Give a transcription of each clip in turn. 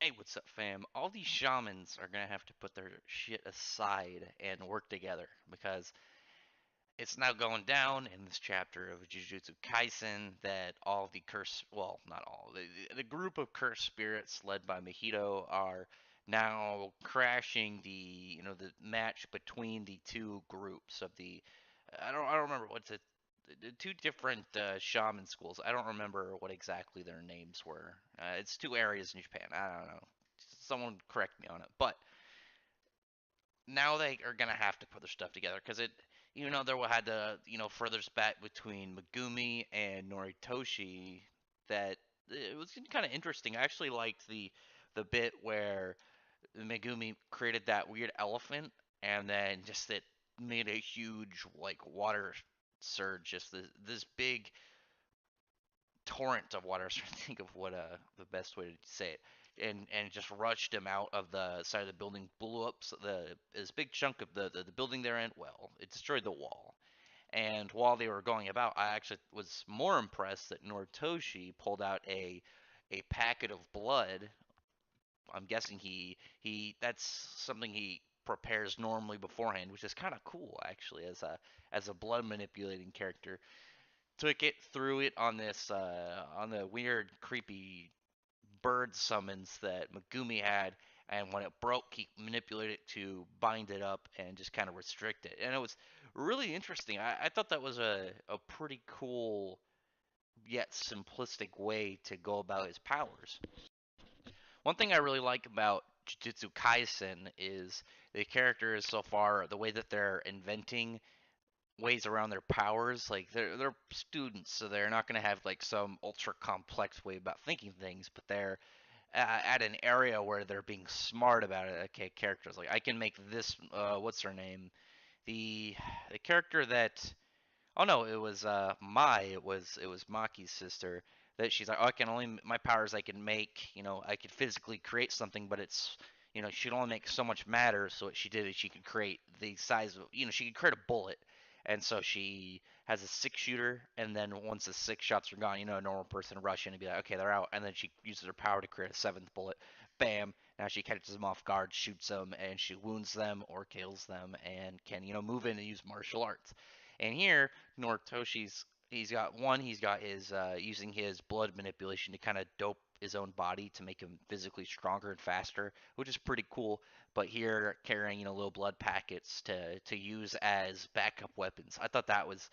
Hey, what's up, fam? All these shamans are gonna have to put their shit aside and work together because it's now going down in this chapter of Jujutsu Kaisen that all the curse, well, not all, the group of cursed spirits led by Mahito are now crashing the match between the two groups of I don't remember what's it, the two different shaman schools. I don't remember what exactly their names were. It's two areas in Japan. I don't know. Someone correct me on it. But now they are gonna have to put their stuff together because there had the further spat between Megumi and Noritoshi that it was kind of interesting. I actually liked the bit where Megumi created that weird elephant and then just it made a huge like water surge, just this big torrent of water. I was trying to think of what the best way to say it, and just rushed him out of the side of the building, blew up this big chunk of the building they're in. Well, it destroyed the wall. And while they were going about, I actually was more impressed that Noritoshi pulled out a packet of blood. I'm guessing he that's something he prepares normally beforehand, which is kind of cool actually as a blood manipulating character. Took it, threw it on this on the weird, creepy bird summons that Megumi had, and when it broke, he manipulated it to bind it up and just kind of restrict it. And it was really interesting. I thought that was a pretty cool yet simplistic way to go about his powers. One thing I really like about Jujutsu Kaisen is the characters so far, the way that they're inventing ways around their powers. Like they're students, so they're not going to have like some ultra complex way about thinking things, but they're at an area where they're being smart about it. Okay, characters like I can make this. What's her name? The the character that. Oh no, it was Mai. It was Maki's sister. That she's like, oh, I can only my powers I can make. I could physically create something, but it's she'd only make so much matter. So what she did is she could create the size of she could create a bullet, and so she has a six shooter, and then once the six shots are gone, a normal person would rush in and be like, okay, they're out, and then she uses her power to create a seventh bullet. Bam! Now she catches them off guard, shoots them, and she wounds them or kills them, and can move in and use martial arts. And here, Nortoshi's he's got his using his blood manipulation to kind of dope his own body to make him physically stronger and faster, which is pretty cool. But here carrying little blood packets to use as backup weapons. I thought that was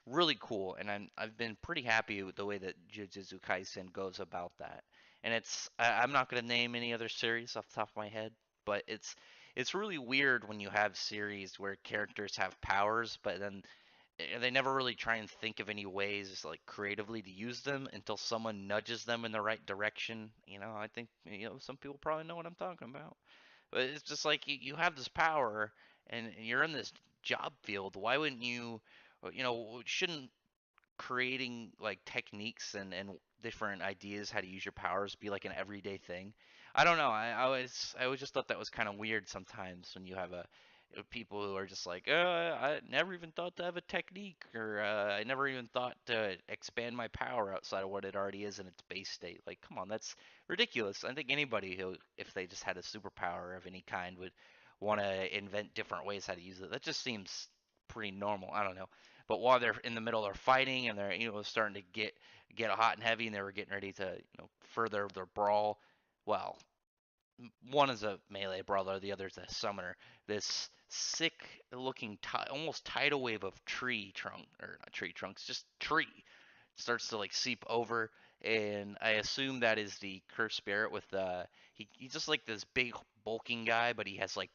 really cool, and I've been pretty happy with the way that Jujutsu Kaisen goes about that. And I'm not gonna name any other series off the top of my head, but it's really weird when you have series where characters have powers, but then they never really try and think of any ways like creatively to use them until someone nudges them in the right direction. I think some people probably know what I'm talking about. But it's just like you have this power and you're in this job field. Why wouldn't you, shouldn't creating like techniques and different ideas how to use your powers be like an everyday thing? I don't know. I always just thought that was kind of weird sometimes when you have people who are just like, I never even thought to have a technique, or I never even thought to expand my power outside of what it already is in its base state. Like, come on, that's ridiculous. I think anybody who, if they just had a superpower of any kind, would want to invent different ways how to use it. That just seems pretty normal. I don't know. But while they're in the middle of fighting and they're starting to get hot and heavy, and they were getting ready to further their brawl, well, one is a melee brawler, the other is a summoner. This sick looking, almost tidal wave of tree trunk, or not tree trunks, just tree, starts to like seep over. And I assume that is the cursed spirit with he's just like this big bulking guy, but he has like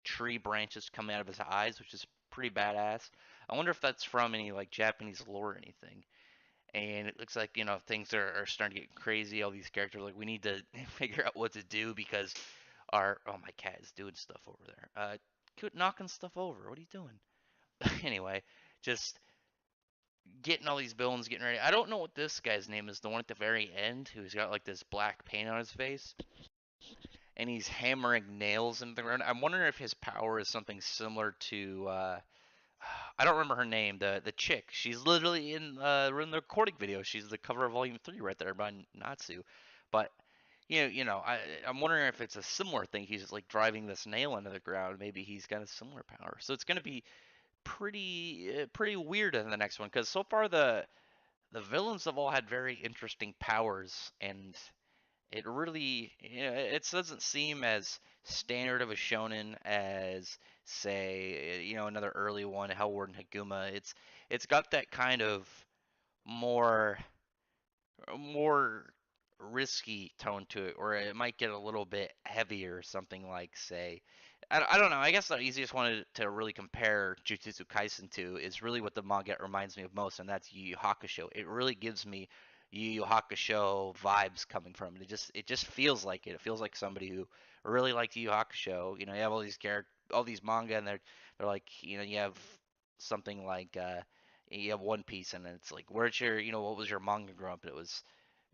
tree branches coming out of his eyes, which is pretty badass. I wonder if that's from any like Japanese lore or anything. And it looks like things are starting to get crazy. All these characters are like, we need to figure out what to do because our my cat is doing stuff over there. Quit knocking stuff over. What are you doing? Anyway, just getting all these villains getting ready. I don't know what this guy's name is. The one at the very end who's got like this black paint on his face and he's hammering nails in the ground. I'm wondering if his power is something similar to I don't remember her name. The chick. She's literally in the recording video. She's the cover of Volume 3 right there by Natsu. But I'm wondering if it's a similar thing. He's like driving this nail into the ground. Maybe he's got a similar power. So it's going to be pretty weird in the next one because so far the villains have all had very interesting powers, and it really, it doesn't seem as standard of a shonen as, say, another early one, Hellward and Haguma. It's got that kind of more more risky tone to it, or it might get a little bit heavier, or something like, say, I don't know. I guess the easiest one to really compare Jujutsu Kaisen to is really what the manga reminds me of most, and that's Yu Yu Hakusho. It really gives me Yu Yu Hakusho vibes coming from it. It just feels like it. It feels like somebody who really liked Yu Yu Hakusho. You have all these manga, and they're like, you have something like you have One Piece, and it's like, where's your, what was your manga growing up? It was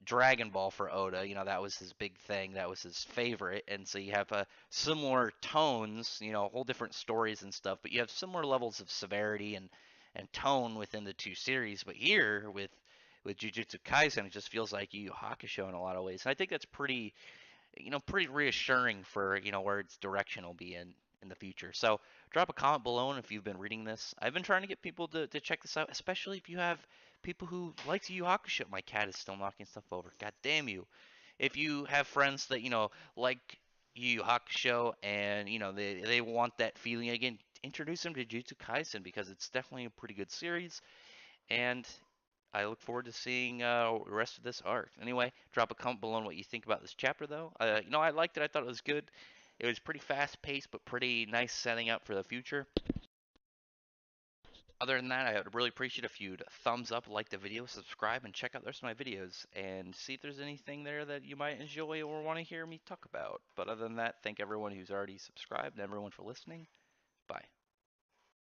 Dragon Ball for Oda. That was his big thing. That was his favorite. And so you have similar tones, whole different stories and stuff, but you have similar levels of severity and tone within the two series. But here with Jujutsu Kaisen, it just feels like Yu Yu Hakusho in a lot of ways. And I think that's pretty reassuring for where its direction will be in the future. So drop a comment below if you've been reading this. I've been trying to get people to check this out, especially if you have people who like Yu Yu Hakusho. My cat is still knocking stuff over. God damn you! If you have friends that like Yu Yu Hakusho, and they want that feeling again, introduce them to Jujutsu Kaisen because it's definitely a pretty good series, and I look forward to seeing the rest of this arc. Anyway, drop a comment below on what you think about this chapter, though. I liked it. I thought it was good. It was pretty fast paced, but pretty nice setting up for the future. Other than that, I would really appreciate if you'd thumbs up, like the video, subscribe, and check out the rest of my videos, and see if there's anything there that you might enjoy or want to hear me talk about. But other than that, thank everyone who's already subscribed and everyone for listening. Bye.